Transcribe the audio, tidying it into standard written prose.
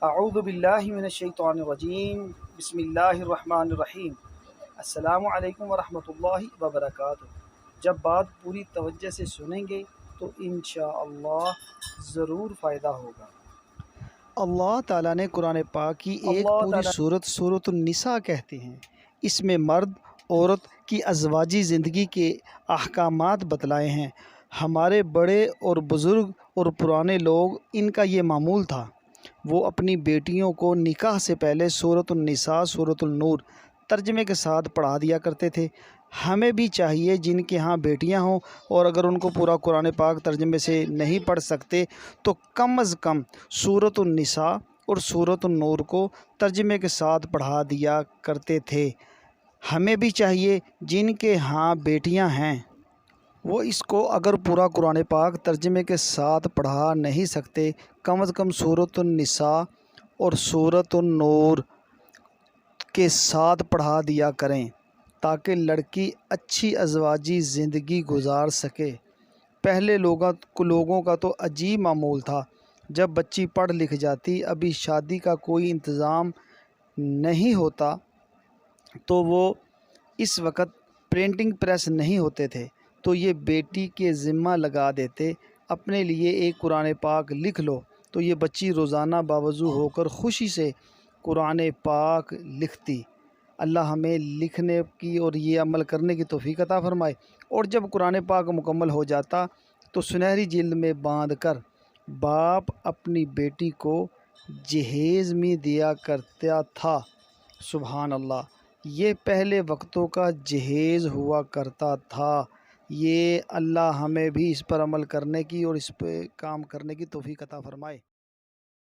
اعوذ باللہ من الشیطان الرجیم، بسم اللہ الرحمن الرحیم۔ السلام علیکم ورحمۃ اللہ وبرکاتہ۔ جب بات پوری توجہ سے سنیں گے تو انشاءاللہ ضرور فائدہ ہوگا۔ اللہ تعالیٰ نے قرآن پاک کی ایک پوری سورۃ النساء کہتے ہیں۔ اس میں مرد عورت کی ازواجی زندگی کے احکامات بتلائے ہیں۔ ہمارے بڑے اور بزرگ اور پرانے لوگ ان کا یہ معمول تھا، وہ اپنی بیٹیوں کو نکاح سے پہلے سورۃ النساء، سورۃ النور ترجمے کے ساتھ پڑھا دیا کرتے تھے۔ ہمیں بھی چاہیے جن کے ہاں بیٹیاں ہوں اور اگر ان کو پورا قرآن پاک ترجمے سے نہیں پڑھ سکتے تو کم از کم سورۃ النساء اور سورۃ النور کو ترجمے کے ساتھ پڑھا دیا کرتے تھے۔ ہمیں بھی چاہیے جن کے ہاں بیٹیاں ہیں وہ اس کو اگر پورا قرآن پاک ترجمے کے ساتھ پڑھا نہیں سکتے، کم از کم سورۃ النساء اور سورۃ النور کے ساتھ پڑھا دیا کریں تاکہ لڑکی اچھی ازواجی زندگی گزار سکے۔ پہلے لوگوں کا تو عجیب معمول تھا، جب بچی پڑھ لکھ جاتی، ابھی شادی کا کوئی انتظام نہیں ہوتا تو وہ اس وقت پرنٹنگ پریس نہیں ہوتے تھے تو یہ بیٹی کے ذمہ لگا دیتے، اپنے لیے ایک قرآن پاک لکھ لو، تو یہ بچی روزانہ باوضو ہو کر خوشی سے قرآن پاک لکھتی۔ اللہ ہمیں لکھنے کی اور یہ عمل کرنے کی توفیق عطا فرمائے۔ اور جب قرآن پاک مکمل ہو جاتا تو سنہری جلد میں باندھ کر باپ اپنی بیٹی کو جہیز میں دیا کرتا تھا۔ سبحان اللہ، یہ پہلے وقتوں کا جہیز ہوا کرتا تھا۔ یہ اللہ ہمیں بھی اس پر عمل کرنے کی اور اس پہ کام کرنے کی توفیق عطا فرمائے۔